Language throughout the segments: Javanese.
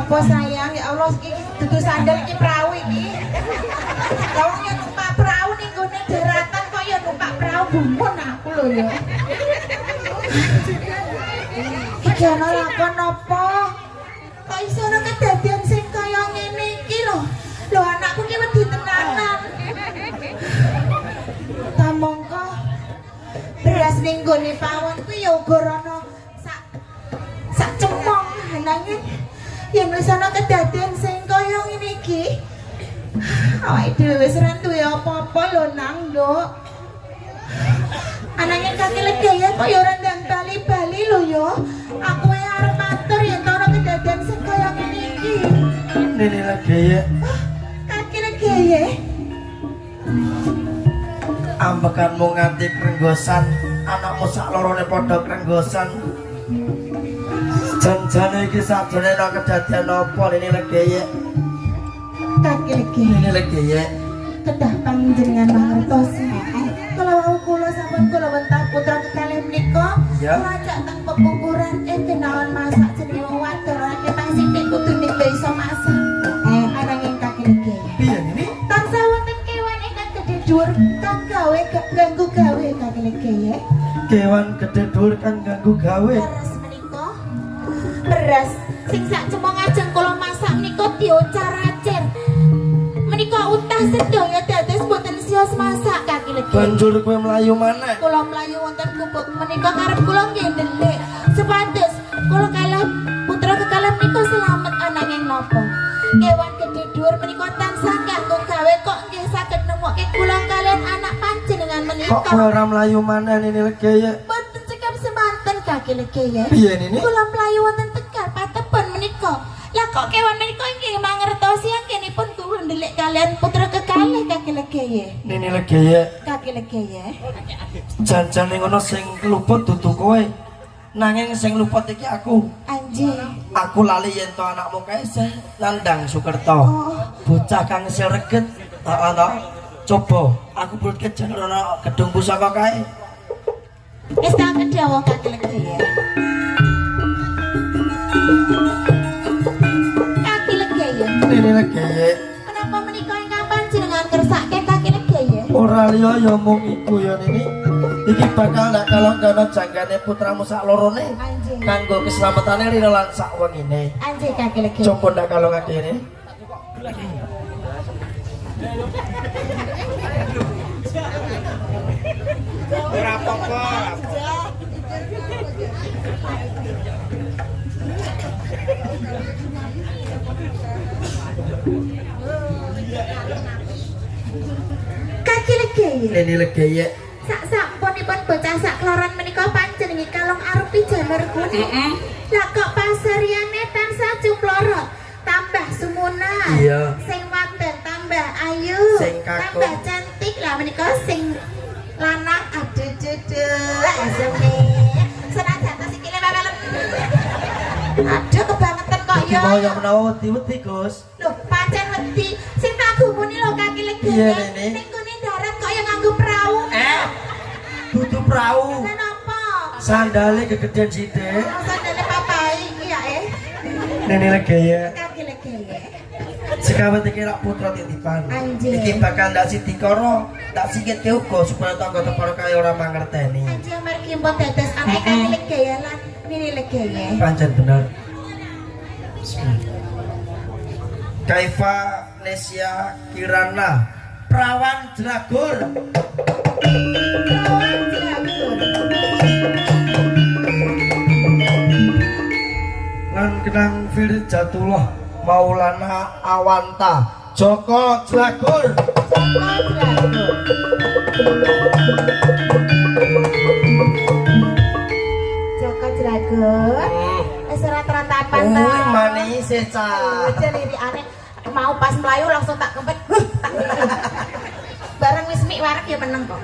Apa sayang ya Allah iki dudu sandal iki perahu iki. Wong yen numpak perahu ning gone daratan kok ya numpak perahu bumbon aku lho ya. Iki ana lakon apa? Kok iso ana kedadian sing kaya ngene iki lho. Lho anakku ki wedi tenanan. Tamangka beras ning gone pawon kuwi ya uga ana sak cemong nanging yen wis ana kedadian sing kaya ngene iki awake dhewe wis ora duwe apa-apa lho nang nduk. Ananging kaki legaya kok ya ora ndang bali-bali lho ya. Aku wae arep matur yen ana kedadian sing kaya ngene iki. Nene legaya. Kaki legaya. Ambekanmu nganti krenggosan, anakmu sak lorone padha krenggosan. Jan-jane iki sakjane ana kedadian apa Nene legaya? Kaki legaya. Nene legaya. Kedah panjenengan mangertos. Kalau kula sampun kula wentah putra kekalih menika ngajak teng pepukuran kenaon masak jenenge wong wadon nek pasti kudu nek iso masak. Ananging kaki legaya. Piye ini? Tansah wonten kewan ingkang gedhe dhuwur kang gawe ganggu gawe kaki legaya. Kewan gedhe dhuwur kan ganggu gawe. Beras menika. Beras sing sak cemong ajeng kula masak menika diocar-acer. Menika utah sedaya dados boten sios masak kaki legaya. Banjur kowe mlayu maneh. Kula mlayu wonten gubuk menika karep kula nggih ndelik. Supados kula kalih putra kekalih menika slamet ananging napa? Kewan gedhe dhuwur menika tansah kanggo gawe kok nggih saged nemokke kula kalian anak panjenengan menika. Kok kowe ora mlayu maneh Nene legaya? Boten cekap semanten kaki legaya. Piye Nene? Kula mlayu wonten Tegal Patepon menika. Lah kok kewan menika nggih mangertosi anggenipun kula ndelik kalian putra kekalih kaki legaya. Nene legaya. Kaki legaya. Jan-jane ngono sing luput dudu kowe. Nanging sing luput iki aku. Anjing. Aku lali yen to anakmu kae sing Nandang Sukerto. Bocah kang isih reget. Heeh to. Coba aku perut kejan ana gedung pusaka kae. Wis tak kedhawa kaki legaya. Kaki legaya. Nene legaya. Menapa menika ingkang panjenengan kersake kaki legaya? Ora liya ya mung iku ya Nene. Iki bakal ndak kalong-kalong janggane putramu sak lorone. Anjing. Kanggo keselamatan rino lan sak wengine. Anjing kaki legaya. Coba ndak kalongake Nene. Ora apa-apa. Kaki legaya. Nene legaya. Sak-sampunipun bocah sak kloron menika panjenengan kalong arupi janur kuning. Lah kok pasariane tansah cumploro, tambah sumuna. Iya. Sing wadon tambah ayu, Sing kaku. tambah cantik. Lah menika sing lanang aduh duduh aseme. Senajan ta sikile bawelen. Aduh kebangetan kok Iki ya. mau yang menawa wedi-wedi Gus. Lho pancen wedi. Sing tak gumuni lho kaki legaya. Iya, Nene. Ning kene darat kok ya nganggo perahu. Dudu prau. Kenapa? Sandale kegedean sithik. Sandale papai iki ya Nene legaya. Kaki legaya. Sekawet iki rak putra titipan. Anjing. Iki bakal ndak sidikara, tak sikitke uga supaya tangga teparo kaya ora mangerteni. Anjing amargi mbok dados anak kaki legaya lan Nene legaya. Pancen bener. Kaifa Nesia Kirana Prawan Jeragur. Prawan Jeragur. Lan kenang Firjatullah Maulana Awanta Joko Jeragur. Joko Jeragur. Joko Jeragur. Wis ora teratapan ta. Manis cah. Lirikane mau pas melayu langsung tak kempet. Bareng wis mik warek ya meneng kok.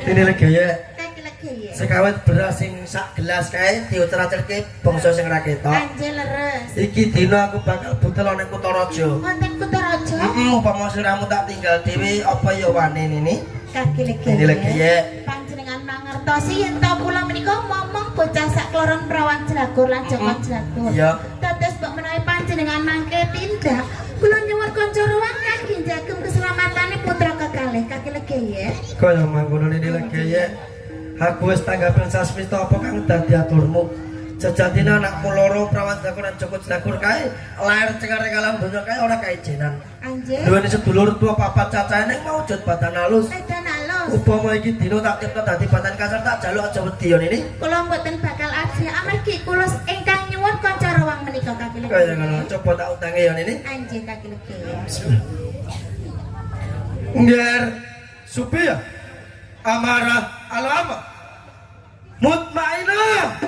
Ini legaya. Kaki legaya. Sekawet beras sing sak gelas kae diuter-aterke bangsa sing ra ketok. Anjir leres. Iki dina aku bakal butel ning Kutaraja. Wonten Kutaraja. Upama sliramu tak tinggal dhewe apa ya wane ini? Kaki legaya. Ini legaya. Panjenengan mangertosi yen ta kula menika momong bocah sak kloron Prawan Jeragur lan Joko Jeragur. Iya. Dados mbok menawi panjenengan panjenengan mangke tindak kula nyuwun kanca ruang kangge njagem keselamatane putra kekalih kaki legeye. Kaya mangkono ini legeye. Aku wis tanggapin sasmita apa kang dadi aturmu. Sejatine anakmu loro prawan jagoan Joko Jagur kae lair cengare kalam donya kae ora kaijenan. Anjir. Duweni sedulur tua papat cacahe ning maujud badan halus. Edan alus. Upama iki dina tak cipta dadi badan kasar tak jaluk aja wedi yo ini. Kula mboten bakal aji amargi kula ingkang nyuwun kanca ruang menika kaki legeye. Kaya ngono coba tak utange yo ini. Anjir kaki legeye. Ngger Supia Amarah Alama Mutmainah.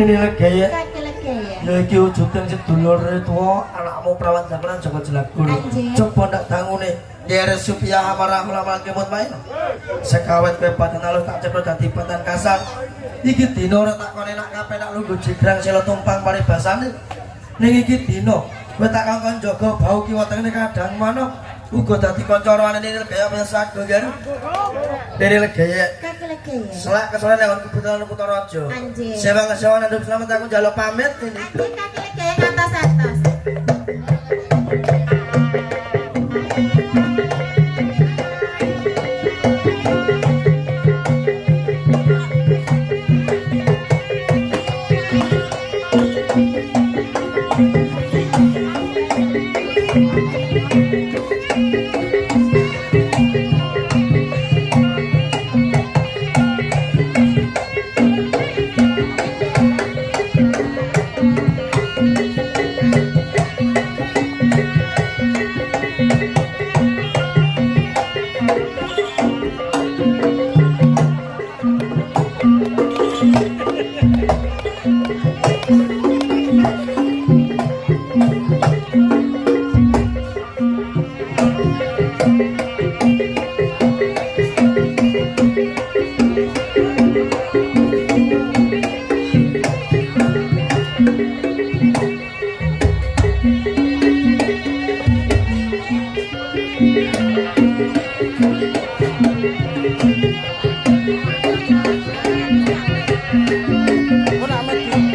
Ini lagi ya. Kaki legeye. Ya iki wujuding sedulur tuwa anakmu prawan jagoan Joko Jagur. Anjir. Coba ndak tangune Ngger Supia Amarah Alama Mutmainah. Sekawet kowe badan halus tak cepet dadi badan kasar. Iki dina ora tak kon enak kapenak lungguh jigrang sela tumpang paribasane. Ning iki dina kowe tak kongkon jaga bau kiwa tengene kadang manuk uga dadi kanca roane Niril Gaya Pesak Ngger. Niril Gaya Kaki legeye. selak kesore lewat kebutuhan Kutaraja. Anjir. Sewa hidup selamat aku njaluk pamit ini. Anjir kaki legeye ngantos-antos.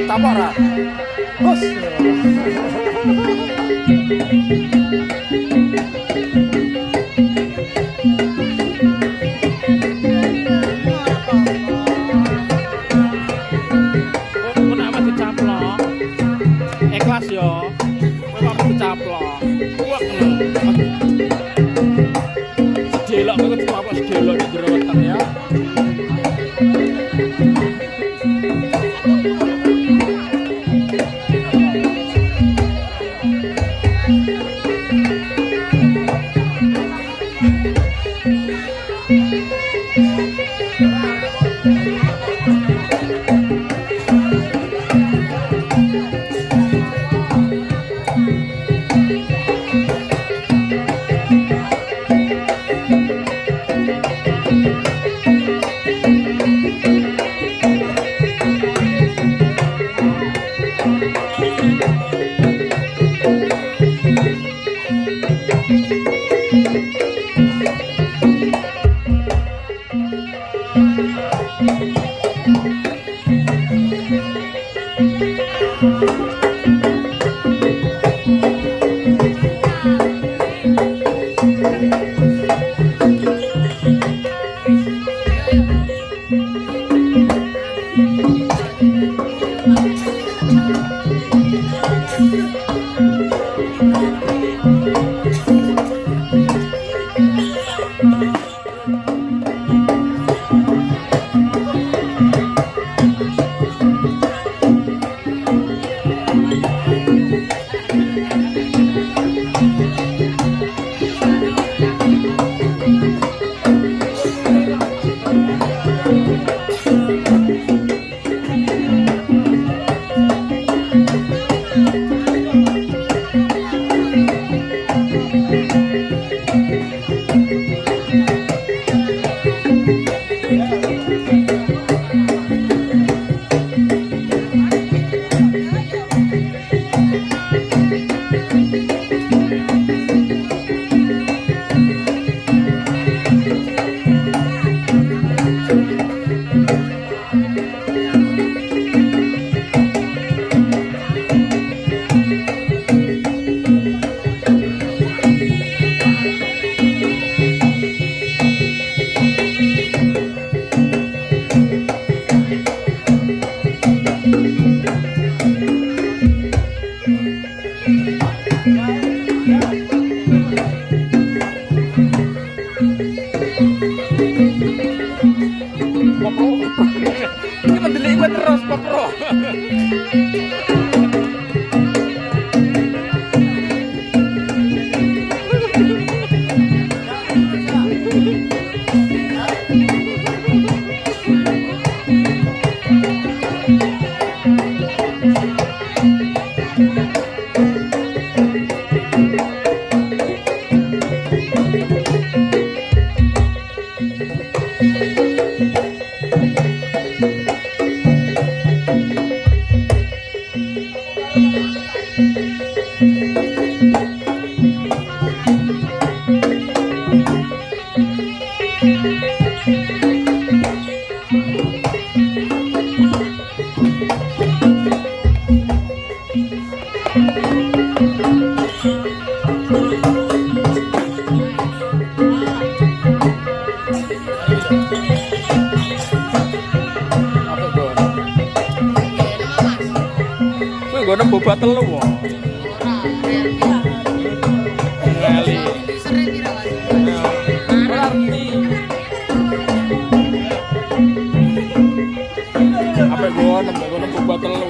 Tapora. Bos. Kenapa dicaplok? Ikhlas yo. Kenapa dicaplok? Kuat lho. Sedelok kok apa sedelok di jero weteng ya. Nggono boba telu wae. Ngali. Berarti. Apa nggono boba telu.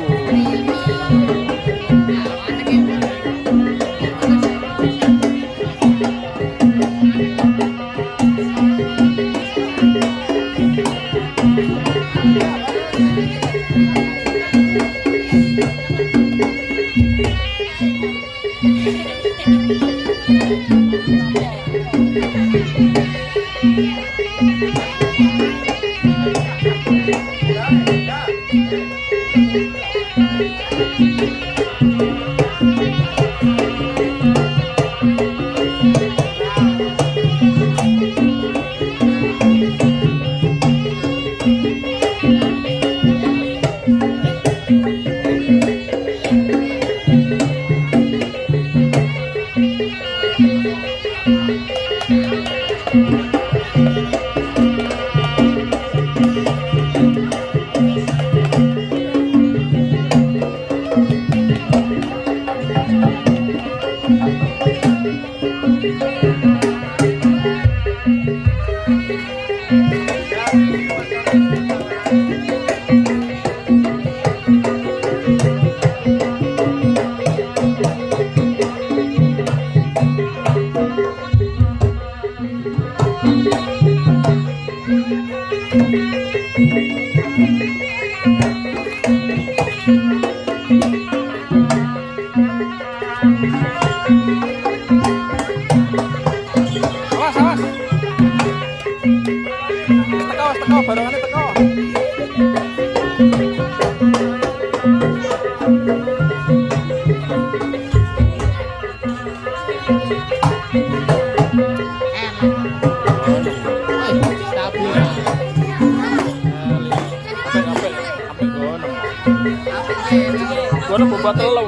Awas. Teko barangane teko. Gono boba telu.